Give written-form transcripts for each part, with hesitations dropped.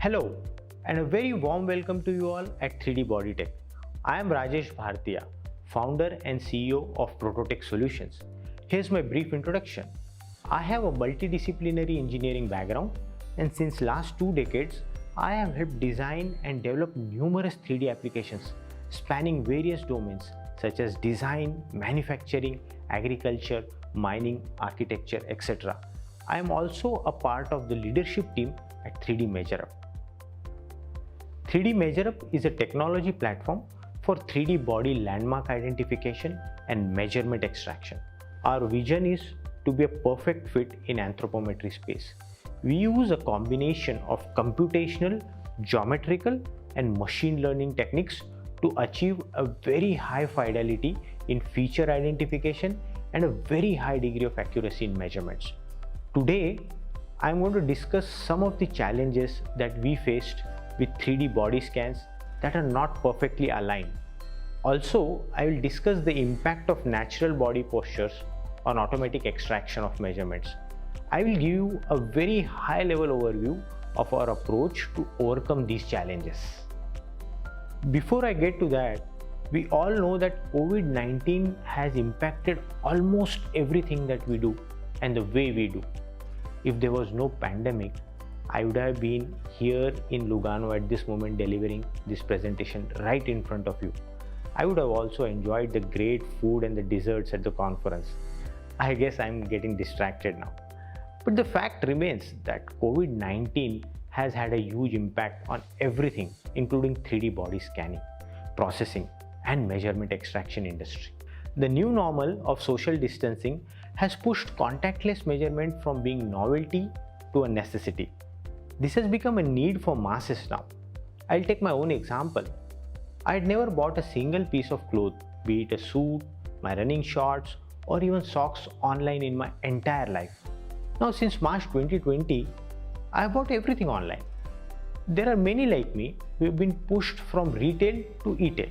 Hello, and a very warm welcome to you all at 3D Body Tech. I am Rajesh Bhartiya, founder and CEO of Prototech Solutions. Here's my brief introduction. I have a multidisciplinary engineering background, and since last 2 decades, I have helped design and develop numerous 3D applications spanning various domains such as design, manufacturing, agriculture, mining, architecture, etc. I am also a part of the leadership team at 3D MeasureUp. 3D MeasureUp is a technology platform for 3D body landmark identification and measurement extraction. Our vision is to be a perfect fit in anthropometry space. We use a combination of computational, geometrical, and machine learning techniques to achieve a very high fidelity in feature identification and a very high degree of accuracy in measurements. Today, I am going to discuss some of the challenges that we faced with 3D body scans that are not perfectly aligned. Also, I will discuss the impact of natural body postures on automatic extraction of measurements. I will give you a very high level overview of our approach to overcome these challenges. Before I get to that, we all know that COVID-19 has impacted almost everything that we do and the way we do. If there was no pandemic, I would have been here in Lugano at this moment delivering this presentation right in front of you. I would have also enjoyed the great food and the desserts at the conference. I guess I'm getting distracted now. But the fact remains that COVID-19 has had a huge impact on everything, including 3D body scanning, processing, and measurement extraction industry. The new normal of social distancing has pushed contactless measurement from being novelty to a necessity. This has become a need for masses now. I'll take my own example. I had never bought a single piece of cloth, be it a suit, my running shorts, or even socks online in my entire life. Now since March 2020, I have bought everything online. There are many like me who have been pushed from retail to e-tail.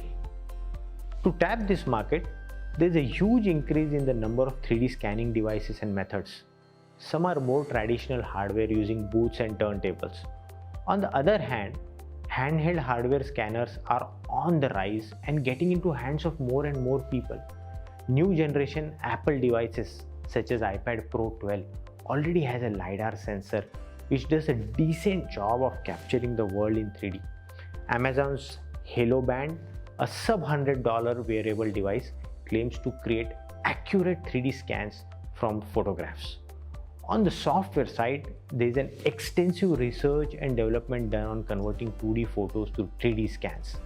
To tap this market, there is a huge increase in the number of 3D scanning devices and methods. Some are more traditional hardware using booths and turntables. On the other hand, handheld hardware scanners are on the rise and getting into hands of more and more people. New generation Apple devices such as iPad Pro 12 already has a LiDAR sensor which does a decent job of capturing the world in 3D. Amazon's Halo Band, a sub-$100 wearable device, claims to create accurate 3D scans from photographs. On the software side, there is an extensive research and development done on converting 2D photos to 3D scans.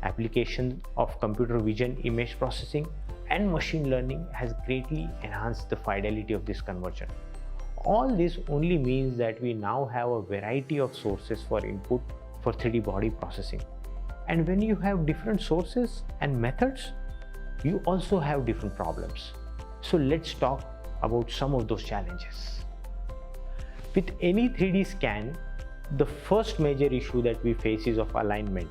Application of computer vision image processing and machine learning has greatly enhanced the fidelity of this conversion. All this only means that we now have a variety of sources for input for 3D body processing. And when you have different sources and methods, you also have different problems. So let's talk about some of those challenges. With any 3D scan, the first major issue that we face is of alignment.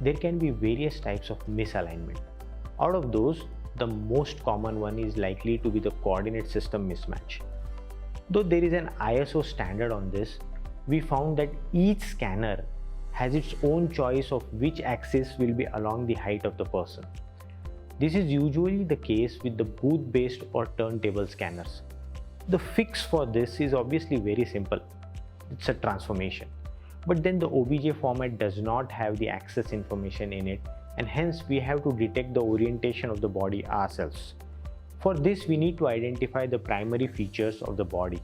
There can be various types of misalignment. Out of those, the most common one is likely to be the coordinate system mismatch. Though there is an ISO standard on this, we found that each scanner has its own choice of which axis will be along the height of the person. This is usually the case with the booth-based or turntable scanners. The fix for this is obviously very simple. It's a transformation. But then the OBJ format does not have the axis information in it, and hence we have to detect the orientation of the body ourselves. For this, we need to identify the primary features of the body.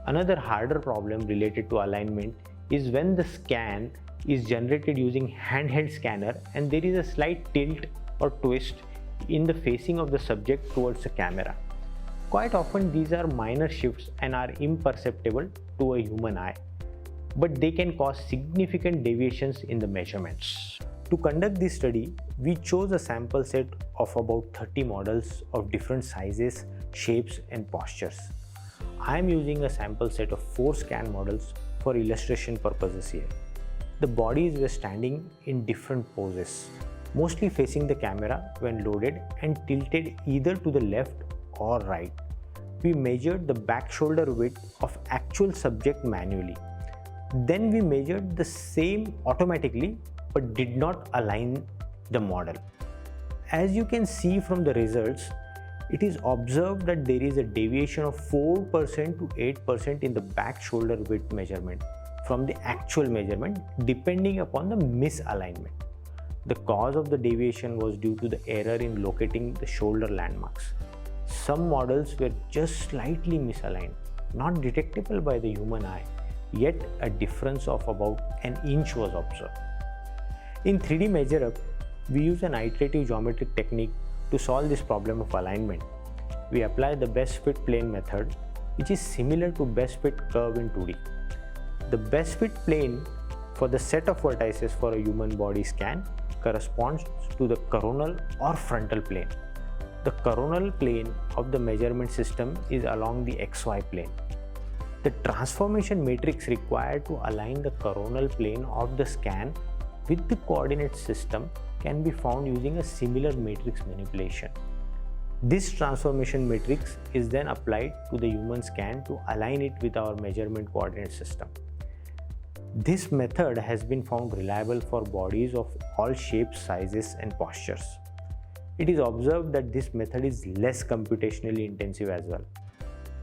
Another harder problem related to alignment is when the scan is generated using handheld scanner and there is a slight tilt or twist in the facing of the subject towards the camera. Quite often these are minor shifts and are imperceptible to a human eye, but they can cause significant deviations in the measurements. To conduct this study, we chose a sample set of about 30 models of different sizes, shapes and postures. I am using a sample set of 4 scan models for illustration purposes here. The bodies were standing in different poses, mostly facing the camera when loaded and tilted either to the left or right. We measured the back shoulder width of actual subject manually. Then we measured the same automatically but did not align the model. As you can see from the results, it is observed that there is a deviation of 4% to 8% in the back shoulder width measurement from the actual measurement depending upon the misalignment. The cause of the deviation was due to the error in locating the shoulder landmarks. Some models were just slightly misaligned, not detectable by the human eye, yet a difference of about an inch was observed. In 3D MeasureUp, we use an iterative geometric technique to solve this problem of alignment. We apply the best fit plane method, which is similar to best fit curve in 2D. The best fit plane for the set of vertices for a human body scan corresponds to the coronal or frontal plane. The coronal plane of the measurement system is along the XY plane. The transformation matrix required to align the coronal plane of the scan with the coordinate system can be found using a similar matrix manipulation. This transformation matrix is then applied to the human scan to align it with our measurement coordinate system. This method has been found reliable for bodies of all shapes, sizes, and postures. It is observed that this method is less computationally intensive as well.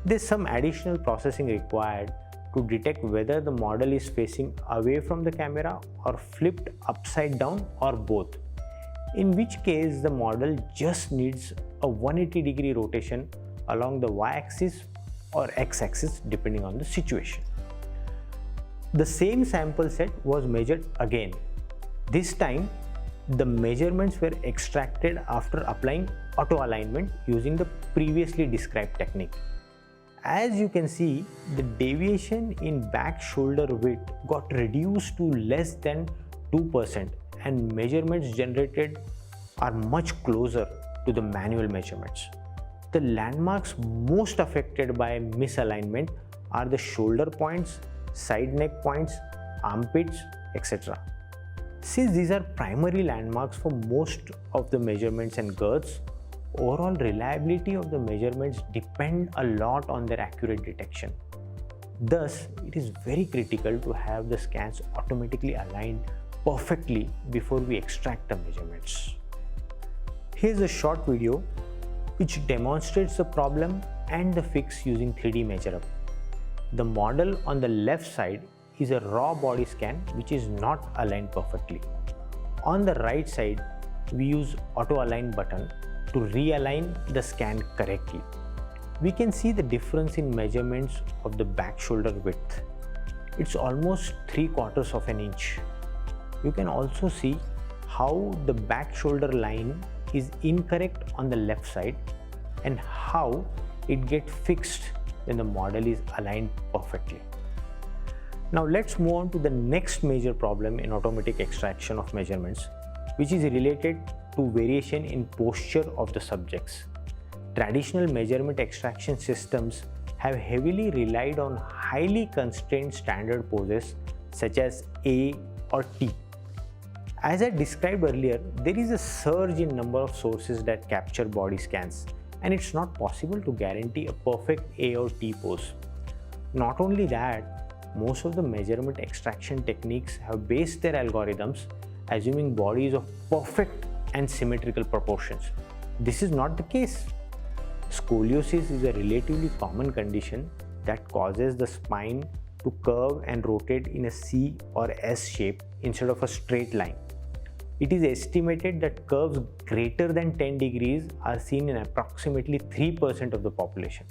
There is some additional processing required to detect whether the model is facing away from the camera or flipped upside down or both, in which case the model just needs a 180-degree rotation along the y-axis or x-axis depending on the situation. The same sample set was measured again. This time, the measurements were extracted after applying auto alignment using the previously described technique. As you can see, the deviation in back shoulder width got reduced to less than 2% and measurements generated are much closer to the manual measurements. The landmarks most affected by misalignment are the shoulder points, side neck points, armpits, etc. Since these are primary landmarks for most of the measurements and girths, overall reliability of the measurements depend a lot on their accurate detection. Thus, it is very critical to have the scans automatically aligned perfectly before we extract the measurements. Here's a short video which demonstrates the problem and the fix using 3D MeasureUp. The model on the left side is a raw body scan which is not aligned perfectly. On the right side, we use auto align button to realign the scan correctly. We can see the difference in measurements of the back shoulder width. It's almost 3/4 of an inch. You can also see how the back shoulder line is incorrect on the left side and how it gets fixed when the model is aligned perfectly. Now let's move on to the next major problem in automatic extraction of measurements, which is related to variation in posture of the subjects. Traditional measurement extraction systems have heavily relied on highly constrained standard poses such as A or T. As I described earlier, there is a surge in number of sources that capture body scans, and it's not possible to guarantee a perfect A or T pose. Not only that, most of the measurement extraction techniques have based their algorithms assuming bodies of perfect and symmetrical proportions. This is not the case. Scoliosis is a relatively common condition that causes the spine to curve and rotate in a C or S shape instead of a straight line. It is estimated that curves greater than 10 degrees are seen in approximately 3% of the population.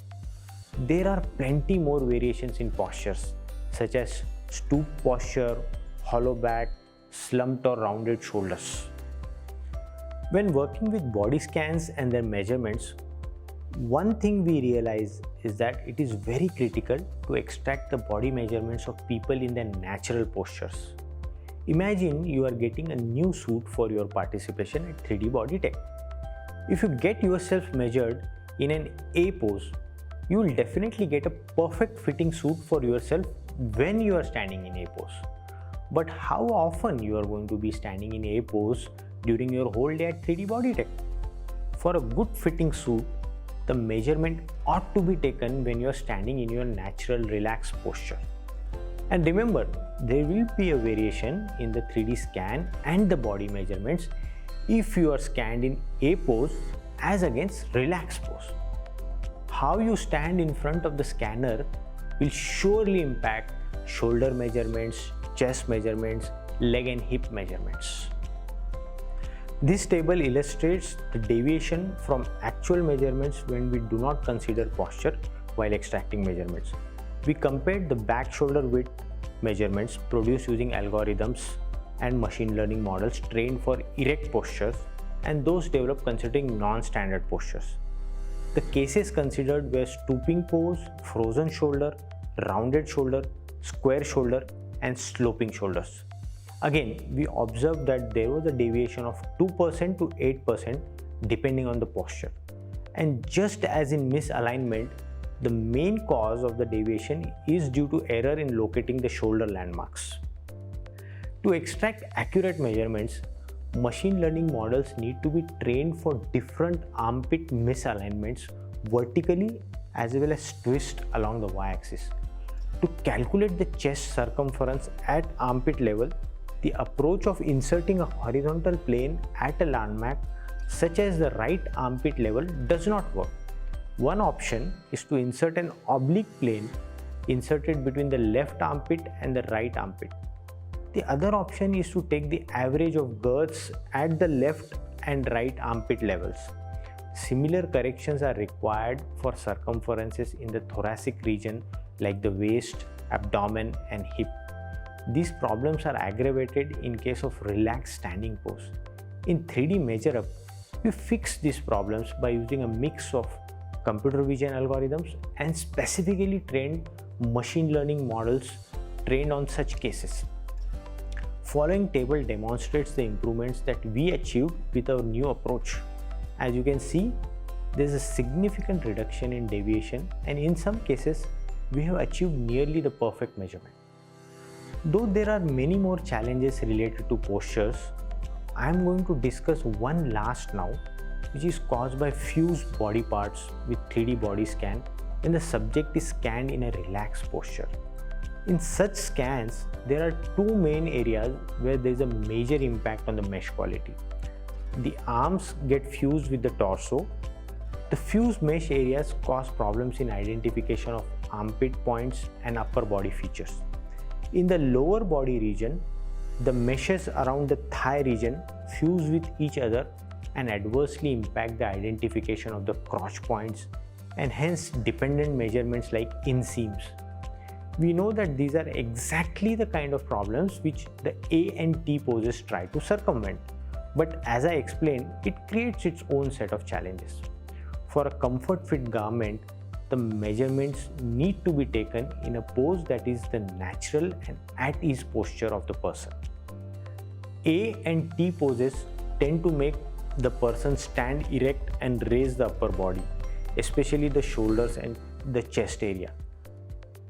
There are plenty more variations in postures, such as stoop posture, hollow back, slumped or rounded shoulders. When working with body scans and their measurements, one thing we realize is that it is very critical to extract the body measurements of people in their natural postures. Imagine you are getting a new suit for your participation at 3D Body Tech. If you get yourself measured in an A pose, you will definitely get a perfect fitting suit for yourself when you are standing in A pose. But how often you are going to be standing in A pose during your whole day at 3D Body Tech? For a good fitting suit, the measurement ought to be taken when you are standing in your natural relaxed posture. And remember, there will be a variation in the 3D scan and the body measurements if you are scanned in A pose as against relaxed pose. How you stand in front of the scanner will surely impact shoulder measurements, chest measurements, leg and hip measurements. This table illustrates the deviation from actual measurements when we do not consider posture while extracting measurements. We compared the back shoulder width measurements produced using algorithms and machine learning models trained for erect postures and those developed considering non-standard postures. The cases considered were stooping pose, frozen shoulder, rounded shoulder, square shoulder, and sloping shoulders. Again, we observed that there was a deviation of 2% to 8% depending on the posture. And just as in misalignment, the main cause of the deviation is due to error in locating the shoulder landmarks. To extract accurate measurements, machine learning models need to be trained for different armpit misalignments vertically as well as twist along the y-axis. To calculate the chest circumference at armpit level, the approach of inserting a horizontal plane at a landmark such as the right armpit level does not work. One option is to insert an oblique plane inserted between the left armpit and the right armpit. The other option is to take the average of girths at the left and right armpit levels. Similar corrections are required for circumferences in the thoracic region like the waist, abdomen, and hip. These problems are aggravated in case of relaxed standing pose. In 3D MeasureUp, we fix these problems by using a mix of computer vision algorithms and specifically trained machine learning models trained on such cases. Following table demonstrates the improvements that we achieved with our new approach. As you can see, there is a significant reduction in deviation, and in some cases, we have achieved nearly the perfect measurement. Though there are many more challenges related to postures, I am going to discuss one last now, which is caused by fused body parts with 3D body scan when the subject is scanned in a relaxed posture. In such scans, there are two main areas where there is a major impact on the mesh quality. The arms get fused with the torso. The fused mesh areas cause problems in identification of armpit points and upper body features. In the lower body region, the meshes around the thigh region fuse with each other and adversely impact the identification of the crotch points and hence dependent measurements like inseams. We know that these are exactly the kind of problems which the A and T poses try to circumvent. But as I explained, it creates its own set of challenges. For a comfort fit garment, the measurements need to be taken in a pose that is the natural and at ease posture of the person. A and T poses tend to make the person stand erect and raise the upper body, especially the shoulders and the chest area.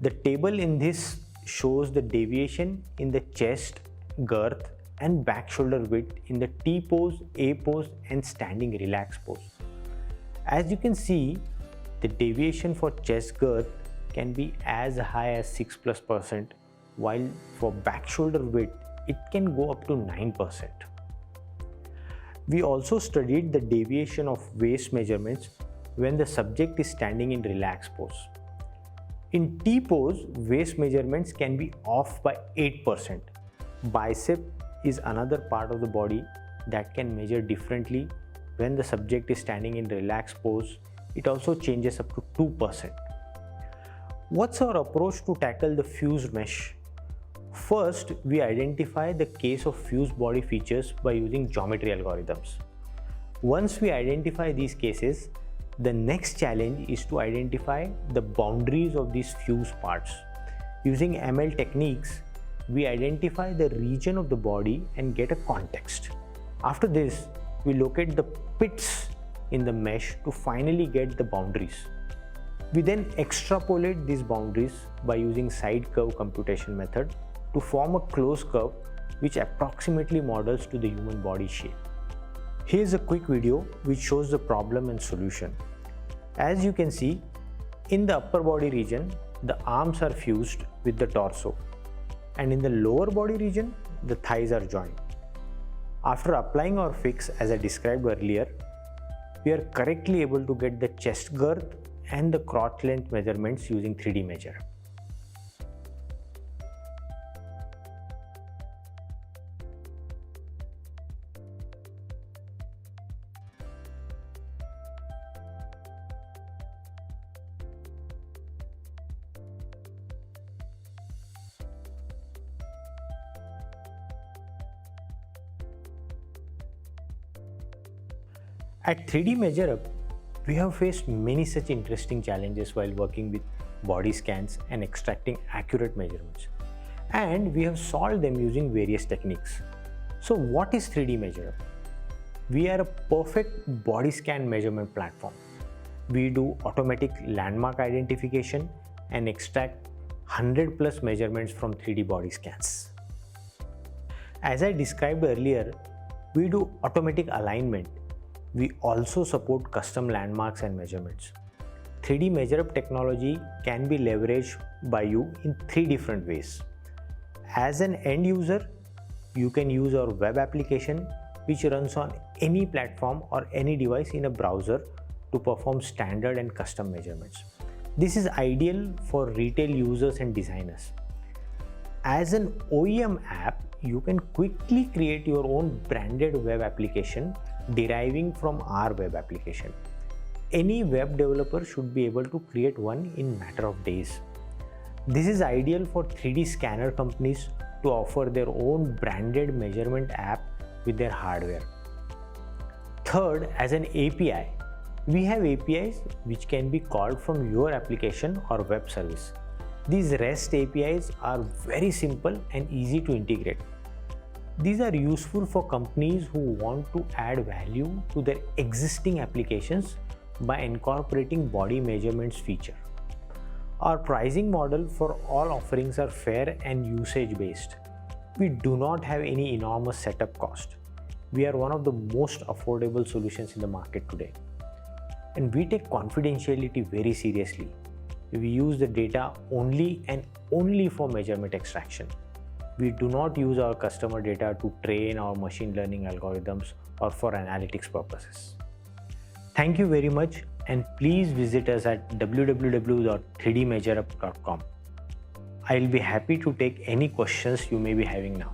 The table in this shows the deviation in the chest, girth, and back shoulder width in the T pose, A pose, and standing relaxed pose. As you can see, the deviation for chest girth can be as high as 6+%, while for back shoulder width, it can go up to 9%. We also studied the deviation of waist measurements when the subject is standing in relaxed pose. In T pose, waist measurements can be off by 8%. Bicep is another part of the body that can measure differently. When the subject is standing in relaxed pose, it also changes up to 2%. What's our approach to tackle the fused mesh? First, we identify the case of fused body features by using geometry algorithms. Once we identify these cases, the next challenge is to identify the boundaries of these fused parts. Using ML techniques, we identify the region of the body and get a context. After this, we locate the pits in the mesh to finally get the boundaries. We then extrapolate these boundaries by using side curve computation method to form a closed curve which approximately models to the human body shape. Here's a quick video which shows the problem and solution. As you can see, in the upper body region, the arms are fused with the torso. and in the lower body region, the thighs are joined. After applying our fix as I described earlier, we are correctly able to get the chest girth and the crotch length measurements using 3D Measure. At 3D MeasureUp, we have faced many such interesting challenges while working with body scans and extracting accurate measurements. And we have solved them using various techniques. So what is 3D MeasureUp? We are a perfect body scan measurement platform. We do automatic landmark identification and extract 100 plus measurements from 3D body scans. As I described earlier, we do automatic alignment. We also support custom landmarks and measurements. 3D MeasureUp technology can be leveraged by you in 3 different ways. As an end user, you can use our web application which runs on any platform or any device in a browser to perform standard and custom measurements. This is ideal for retail users and designers. As an OEM app, you can quickly create your own branded web application deriving from our web application. Any web developer should be able to create one in matter of days. This is ideal for 3D scanner companies to offer their own branded measurement app with their hardware. Third, as an API, we have APIs which can be called from your application or web service. These REST APIs are very simple and easy to integrate. These are useful for companies who want to add value to their existing applications by incorporating body measurements feature. Our pricing model for all offerings are fair and usage based. We do not have any enormous setup cost. We are one of the most affordable solutions in the market today. And we take confidentiality very seriously. We use the data only and only for measurement extraction. We do not use our customer data to train our machine learning algorithms or for analytics purposes. Thank you very much, and please visit us at www.3dmeasurup.com. I'll be happy to take any questions you may be having now.